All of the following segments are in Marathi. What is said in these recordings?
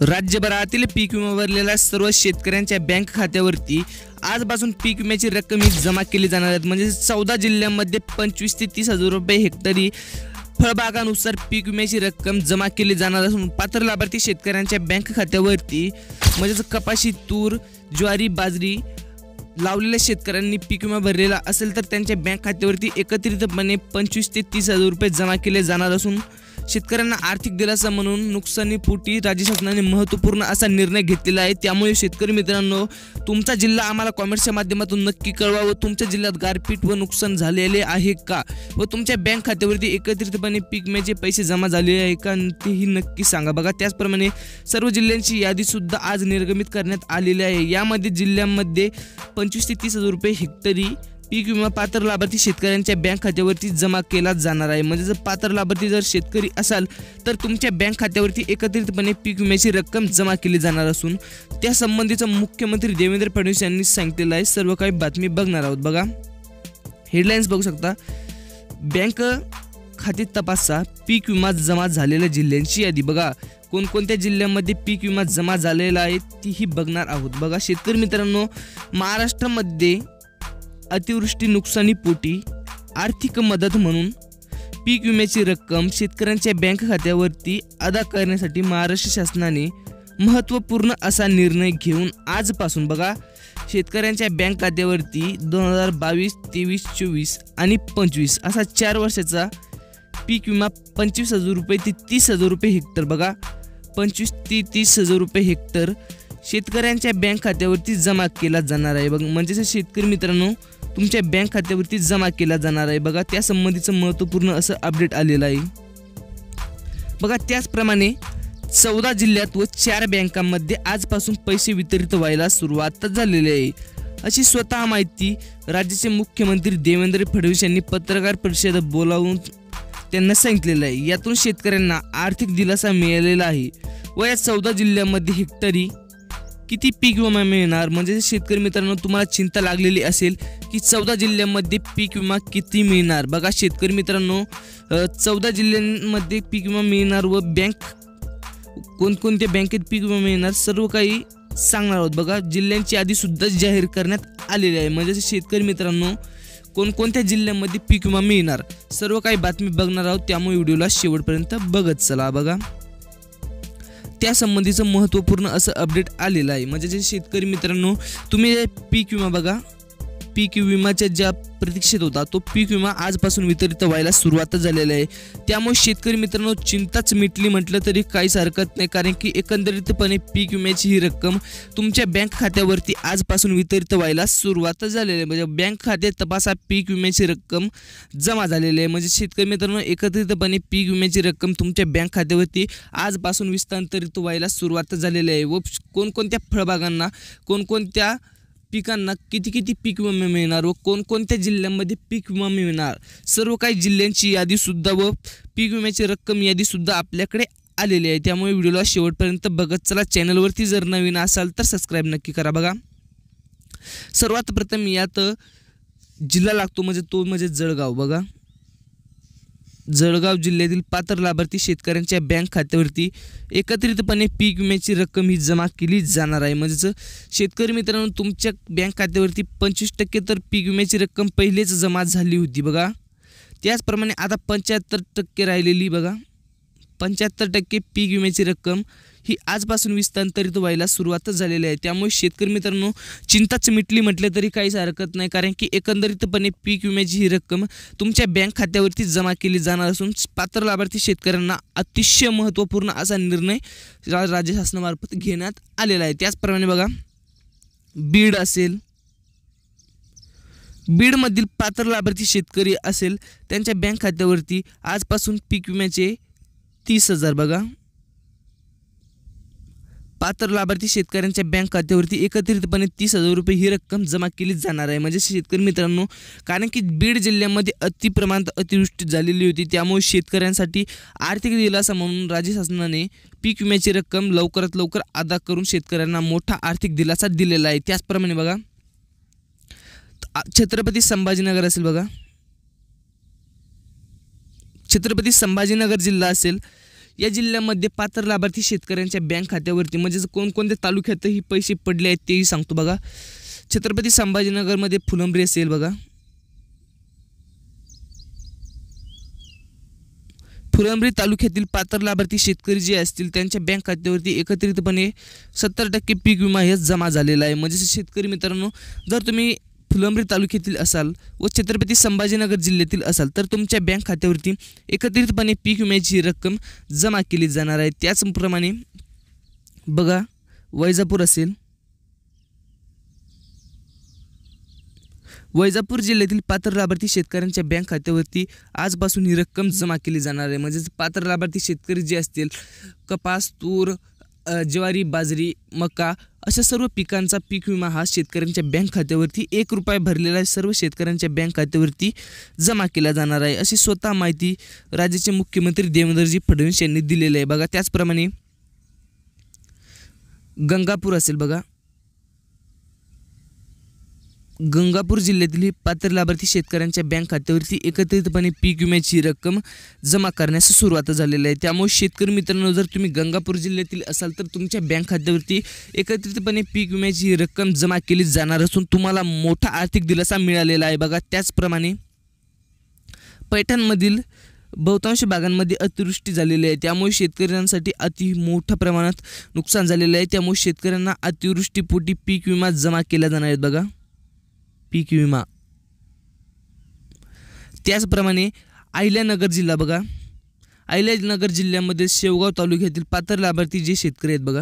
राज्यभरातील पीक विमा भरलेल्या सर्व शेतकऱ्यांच्या बँक खात्यावरती आजपासून पीक विम्याची रक्कम ही जमा केली जाणार आहे। म्हणजे 14 जिल्ह्यांमध्ये 25 ते 30 हजार रुपये हेक्टरी फळबागानुसार पीक विम्याची रक्कम जमा केली जाणार असून पात्र लाभार्थी शेतकऱ्यांच्या बँक खात्यावरती म्हणजे कपाशी, तूर, ज्वारी, बाजरी लावलेल्या शेतकऱ्यांनी पीक विमा भरलेला असेल तर त्यांच्या बँक खात्यावरती एकत्रितपणे 25 ते 30 हजार रुपये जमा केले जाणार असून शेतकऱ्यांना आर्थिक दिलासा म्हणून नुकसानीपोटी राज्य शासनाने महत्त्वपूर्ण असा निर्णय घेतलेला आहे। त्यामुळे शेतकरी मित्रांनो, तुमचा जिल्हा आम्हाला कमेंट्सच्या माध्यमातून नक्की कळवा व तुमच्या जिल्ह्यात गारपीट व नुकसान झालेले आहे का व तुमच्या बँक खात्यावरती एकत्रितपणे पीक विम्याचे पैसे जमा झाले आहे का तेही नक्की सांगा। बघा, त्याचप्रमाणे सर्व जिल्ह्यांची यादी सुद्धा आज निर्गमित करण्यात आलेली आहे। यामध्ये जिल्ह्यांमध्ये 25 ते 30 हजार रुपये हेक्टरी पीक विमा पात्र लाभार्थी शेतकऱ्यांच्या बँक खात्यावरती जमा केला जाणार आहे। म्हणजे जर पात्र लाभार्थी जर शेतकरी असाल तर तुमच्या बँक खात्यावरती एकत्रितपणे पीक विम्याची रक्कम जमा केली जाणार असून त्या संबंधीचं मुख्यमंत्री देवेंद्र फडणवीस यांनी सांगितलेलं आहे। सर्व काही बातमी बघणार आहोत। बघा, हेडलाईन्स बघू शकता। बँक खाते तपासा, पीक विमा जमा झालेल्या जिल्ह्यांची यादी। बघा, कोणकोणत्या जिल्ह्यांमध्ये पीक विमा जमा झालेला आहे तीही बघणार आहोत। बघा शेतकरी मित्रांनो, महाराष्ट्रामध्ये अतिवृष्टी नुकसानीपोटी आर्थिक मदत म्हणून पीक विम्याची रक्कम शेतकऱ्यांच्या बँक खात्यावरती अदा करण्यासाठी महाराष्ट्र शासनाने महत्त्वपूर्ण असा निर्णय घेऊन आजपासून बघा शेतकऱ्यांच्या बँक खात्यावरती 2022, 23, 24 आणि 25 असा 4 वर्षाचा पीक विमा 25 हजार रुपये ते 30 हजार रुपये हेक्टर। बघा, 25 ते 30 हजार रुपये हेक्टर शेतकऱ्यांच्या बँक खात्यावरती जमा केला जाणार आहे। बघा, म्हणजे शेतकरी मित्रांनो, तुमच्या बँक खात्यावरती जमा केला जाणार आहे। बघा, त्या संबंधीचं महत्त्वपूर्ण असं अपडेट आलेलं आहे। बघा, त्याचप्रमाणे 14 जिल्ह्यात व 4 बँकांमध्ये आजपासून पैसे वितरित व्हायला सुरुवात झालेली आहे, अशी स्वतः माहिती राज्याचे मुख्यमंत्री देवेंद्र फडणवीस यांनी पत्रकार परिषद बोलावून त्यांना सांगितलेलं आहे। यातून शेतकऱ्यांना आर्थिक दिलासा मिळालेला आहे व या 14 जिल्ह्यांमध्ये हेक्टरी किती पीक विमा मिळणार, म्हणजे शेतकरी मित्रांनो तुम्हाला चिंता लागलेली असेल की 14 जिल्ह्यांमध्ये पीक विमा किती मिळणार। बघा शेतकरी मित्रांनो, 14 जिल्ह्यांमध्ये पीक विमा मिळणार व बँक कोणकोणत्या बँकेत पीक विमा मिळणार सर्व काही सांगणार आहोत। बघा, जिल्ह्यांची यादी सुद्धा जाहीर करण्यात आलेली आहे। म्हणजे शेतकरी मित्रांनो, कोणकोणत्या जिल्ह्यांमध्ये पीक विमा मिळणार सर्व काही बातमी बघणार आहोत, त्यामुळे व्हिडिओला शेवटपर्यंत बघत चला। बघा, त्या संबंधीचं महत्त्वपूर्ण असं अपडेट आलेलं आहे। म्हणजे जे शेतकरी मित्रांनो, तुम्ही पीक विमा बघा, पीक विम्याच्या ज्या प्रतीक्षेत होता तो पीक विमा आजपासून वितरित व्हायला सुरुवात झालेली आहे। त्यामुळे शेतकरी मित्रांनो चिंताच मिटली म्हटलं तरी काहीच हरकत नाही, कारण की एकंदरीतपणे पीक विम्याची ही रक्कम तुमच्या बँक खात्यावरती आजपासून वितरित व्हायला सुरुवात झालेली आहे। म्हणजे बँक खाते तपासा, पीक विम्याची रक्कम जमा झालेली आहे। म्हणजे शेतकरी मित्रांनो, एकत्रितपणे पीक विम्याची रक्कम तुमच्या बँक खात्यावरती आजपासून विस्तारित व्हायला सुरुवात झालेली आहे व कोणकोणत्या फळबागांना, कोणकोणत्या पिकांना किती किती पीक विमा मिळणार व कोणकोणत्या जिल्ह्यांमध्ये पीक विमा मिळणार सर्व काही जिल्ह्यांची यादी सुद्धा व पीक विम्याची रक्कम यादी सुद्धा आपल्याकडे आलेली आहे। त्यामुळे व्हिडिओला शेवटपर्यंत बघत चला। चॅनलवरती जर नवीन असाल तर सबस्क्राईब नक्की करा। बघा, सर्वात प्रथम यात जिल्हा लागतो म्हणजे जळगाव। बघा, जळगाव जिल्ह्यातील पात्र लाभार्थी शेतकऱ्यांच्या बँक खात्यावरती एकत्रितपणे पीक विम्याची रक्कम ही जमा केली जाणार आहे। म्हणजे शेतकरी मित्रांनो, तुमच्या बँक खात्यावरती 25% तर पीक विम्याची रक्कम पहिलेच जमा झाली होती। बघा, त्याचप्रमाणे आता 75% राहिलेली। बघा, 75% पीक विम्याची रक्कम ही आजपासून विस्तारित व्हायला सुरुवात झालेली आहे। त्यामुळे शेतकरी मित्रांनो चिंताच मिटली म्हटलं तरी काहीच हरकत नाही, कारण की एकंदरीतपणे पीक विम्याची ही रक्कम तुमच्या बँक खात्यावरती जमा केली जाणार असून पात्र लाभार्थी शेतकऱ्यांना अतिशय महत्त्वपूर्ण असा निर्णय राज्य शासनामार्फत घेण्यात आलेला आहे। त्याचप्रमाणे बघा, बीड असेल, बीडमधील पात्र लाभार्थी शेतकरी असेल त्यांच्या बँक खात्यावरती आजपासून पीक विम्याचे 30,000 बघा, पात्र लाभार्थी शेतकऱ्यांच्या बँक खात्यावरती एकत्रितपणे 30,000 रुपये ही रक्कम जमा केली जाणार आहे। म्हणजे शेतकरी मित्रांनो, कारण की बीड जिल्ह्यामध्ये अतिप्रमाणात अतिवृष्टी झालेली होती, त्यामुळे शेतकऱ्यांसाठी आर्थिक दिलासा म्हणून राज्य शासनाने पीक विम्याची रक्कम लवकरात लवकर अदा करून शेतकऱ्यांना मोठा आर्थिक दिलासा दिलेला आहे। त्याचप्रमाणे बघा, छत्रपती संभाजीनगर असेल, बघा छत्रपती संभाजीनगर जिल्हा असेल, या जिल्ह्यामध्ये पात्र लाभार्थी शेतकऱ्यांच्या बँक खात्यावरती म्हणजेच कोणकोणत्या तालुक्यात ही पैसे पडले आहेत तेही सांगतो बघा. छत्रपती संभाजीनगरमध्ये फुलंब्री असेल बघा, फुलंब्री तालुक्यातील पात्र लाभार्थी शेतकरी जे असतील त्यांच्या बँक खात्यावरती एकत्रितपणे 70% पीक विमा हे जमा झालेला आहे. म्हणजे शेतकरी मित्रांनो, जर तुम्ही फुलंब्री तालुक्यातील असाल व छत्रपती संभाजीनगर जिल्ह्यातील असाल तर तुमच्या बँक खात्यावरती एकत्रितपणे पीक विम्याची रक्कम जमा केली जाणार आहे. त्याचप्रमाणे बघा, वैजापूर असेल, वैजापूर जिल्ह्यातील पात्र लाभार्थी शेतकऱ्यांच्या बँक खात्यावरती आजपासून ही रक्कम जमा केली जाणार आहे. म्हणजे पात्र लाभार्थी शेतकरी जे असतील, कपास, तूर, ज्वारी, बाजरी, मका अशा सर्व पिकांचा पीक विमा हा शेतकऱ्यांच्या बँक खात्यावरती ₹1 भरलेला सर्व शेतकऱ्यांच्या बँक खात्यावरती जमा केला जाणार आहे, अशी स्वतः माहिती राज्याचे मुख्यमंत्री देवेंद्रजी फडणवीस यांनी दिलेली आहे बघा. त्याचप्रमाणे गंगापूर असेल बघा, गंगापूर जिल्ह्यातील पात्र लाभार्थी शेतकऱ्यांच्या बँक खात्यावरती एकत्रितपणे पीक विम्याची रक्कम जमा करण्यास सुरुवात झालेली आहे. त्यामुळे शेतकरी मित्रांनो, जर तुम्ही गंगापूर जिल्ह्यातील असाल तर तुमच्या बँक खात्यावरती एकत्रितपणे पीक विम्याची रक्कम जमा केली जाणार असून तुम्हाला मोठा आर्थिक दिलासा मिळालेला आहे बघा. त्याचप्रमाणे पैठणमधील बहुतांश भागांमध्ये अतिवृष्टी झालेली आहे, त्यामुळे शेतकऱ्यांसाठी अति मोठ्या प्रमाणात नुकसान झालेलं आहे. त्यामुळे शेतकऱ्यांना अतिवृष्टीपोटी पीक विमा जमा केला जाणार आहे बघा, पीक विमा. त्याचप्रमाणे अहिल्यानगर जिल्हा बघा, अहिल्यानगर जिल्ह्यामध्ये शेवगाव तालुक्यातील पात्र लाभार्थी जे शेतकरी आहेत बघा,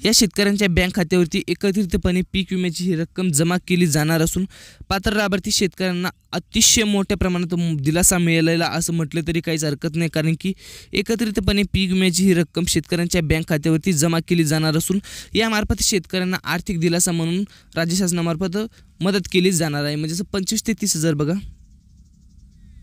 या शेतकऱ्यांच्या बँक खात्यावरती एकत्रितपणे पीक विम्याची ही रक्कम जमा केली जाणार असून पात्र लाभार्थी शेतकऱ्यांना अतिशय मोठ्या प्रमाणात दिलासा मिळालेला असं म्हटलं तरी काहीच हरकत नाही, कारण की एकत्रितपणे पीक विम्याची ही रक्कम शेतकऱ्यांच्या बँक खात्यावरती जमा केली जाणार असून यामार्फत शेतकऱ्यांना आर्थिक दिलासा म्हणून राज्य शासनामार्फत मदत केली जाणार आहे. म्हणजे 25 ते 30 हजार बघा,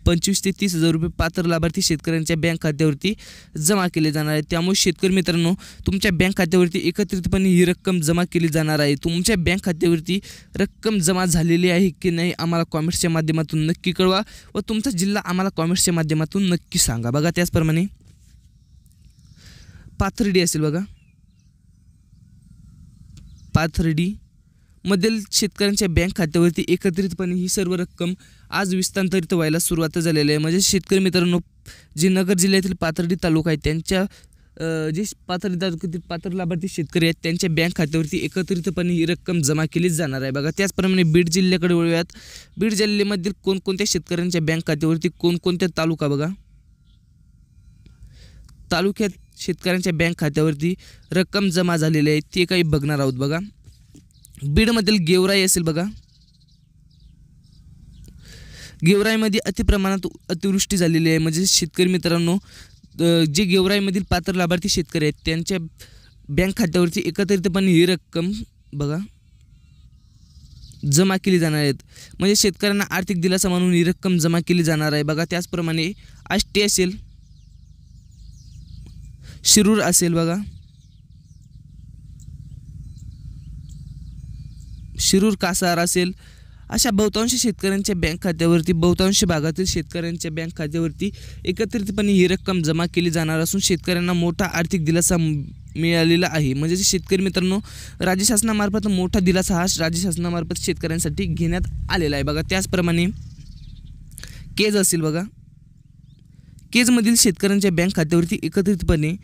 25 ते 30 हजार रुपये पात्र लाभार्थी शेतकऱ्यांच्या बँक खात्यावरती जमा केले जाणार आहे. त्यामुळे शेतकरी मित्रांनो, तुमच्या बँक खात्यावरती एकत्रितपणे ही रक्कम जमा केली जाणार आहे. तुमच्या बँक खात्यावरती रक्कम जमा झालेली आहे की नाही आम्हाला कॉमेंट्सच्या माध्यमातून नक्की कळवा व तुमचा जिल्हा आम्हाला कॉमेंट्सच्या माध्यमातून नक्की सांगा बघा. त्याचप्रमाणे पाथर्डी असेल बघा, पाथर्डी मधील शेतकऱ्यांच्या बँक खात्यावरती एकत्रितपणे ही सर्व रक्कम आज विस्तारित व्हायला सुरुवात झालेली आहे. म्हणजे शेतकरी मित्रांनो, जे नगर जिल्ह्यातील पाथर्डी तालुका आहे त्यांच्या जे पाथर्डी तालुक्यातील पात्र लाभार्थी शेतकरी आहेत त्यांच्या बँक खात्यावरती एकत्रितपणे ही रक्कम जमा केली जाणार आहे बघा. त्याचप्रमाणे बीड जिल्ह्याकडे वळूयात. बीड जिल्ह्यामधील कोणकोणत्या शेतकऱ्यांच्या बँक खात्यावरती कोणकोणत्या तालुका बघा, तालुक्यात शेतकऱ्यांच्या बँक खात्यावरती रक्कम जमा झालेली आहे ते काही बघणार आहोत बघा. बीडमधील गेवराई असेल बघा, गेवराईमध्ये अतिप्रमाणात अतिवृष्टी झालेली आहे. म्हणजे शेतकरी मित्रांनो, जे गेवराईमधील पात्र लाभार्थी शेतकरी आहेत त्यांच्या बँक खात्यावरती एकत्रितपणे ही रक्कम बघा जमा केली जाणार आहेत. म्हणजे शेतकऱ्यांना आर्थिक दिलासा म्हणून ही रक्कम जमा केली जाणार आहे बघा. त्याचप्रमाणे आष्टी असेल, शिरूर असेल बघा, शिरूर कासार असेल, अशा बहुतांश शेतकऱ्यांच्या बँक खात्यावरती, बहुतांश भागातील शेतकऱ्यांच्या बँक खात्यावरती एकत्रितपणे ही रक्कम जमा केली जाणार असून शेतकऱ्यांना मोठा आर्थिक दिलासा मिळालेला आहे. म्हणजे शेतकरी मित्रांनो, राज्य शासनामार्फत मोठा दिलासा हा राज्य शासनामार्फत शेतकऱ्यांसाठी घेण्यात आलेला आहे बघा. त्याचप्रमाणे केज असेल बघा, केजमधील शेतकऱ्यांच्या बँक खात्यावरती एकत्रितपणे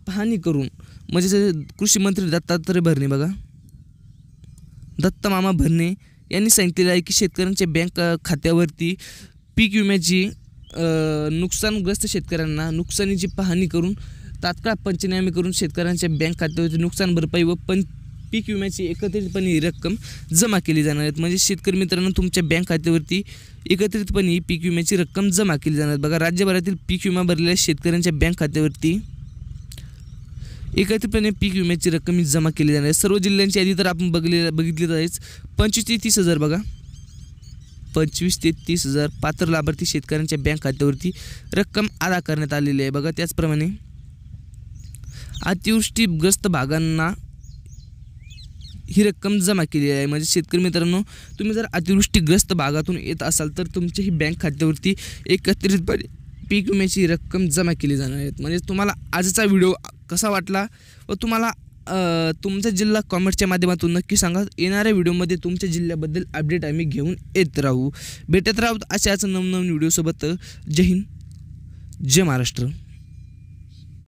पाहणी करून म्हणजे कृषी मंत्री दत्तात्रय भरणे बघा, दत्त मामा भरणे यांनी सांगितलेलं आहे की शेतकऱ्यांच्या बँक खात्यावरती पीक विम्याची नुकसानग्रस्त शेतकऱ्यांना नुकसानीची पाहणी करून तात्काळ पंचनामे करून शेतकऱ्यांच्या बँक खात्यावरती नुकसान भरपाई व पीक विम्याची एकत्रितपणे ही रक्कम जमा केली जाणार आहे. म्हणजे शेतकरी मित्रांनो, तुमच्या बँक खात्यावरती एकत्रितपणे ही पीक विम्याची रक्कम जमा केली जाणार बघा. राज्यभरातील पीक विमा भरलेल्या शेतकऱ्यांच्या बँक खात्यावरती एकत्रितपणे पीक विम्याची रक्कम जमा केली जाणार आहे. सर्व जिल्ह्यांची यादी तर आपण बघितली आहेच. 25 ते 30 हजार बघा, 25 ते 30 हजार पात्र लाभार्थी शेतकऱ्यांच्या बँक खात्यावरती रक्कम अदा करण्यात आलेली आहे बघा. त्याचप्रमाणे अतिवृष्टीग्रस्त भागांना ही रक्कम जमा केली आहे. म्हणजे शेतकरी मित्रांनो, तुम्ही जर अतिवृष्टीग्रस्त भागातून येत असाल तर तुमच्या ही बँक खात्यावरती एकत्रितपणे पीक विम्याची रक्कम जमा केली जाणार आहे. म्हणजे तुम्हाला आजचा व्हिडिओ कसा वाटला व तुम्हाला तुमचा जिल्हा कॉमेंटच्या माध्यमातून नक्की सांगा. येणाऱ्या व्हिडिओमध्ये तुमच्या जिल्ह्याबद्दल अपडेट आम्ही घेऊन येत राहू, भेटत राहू अशाच नवनवीन व्हिडिओसोबत. जय हिंद, जय महाराष्ट्र.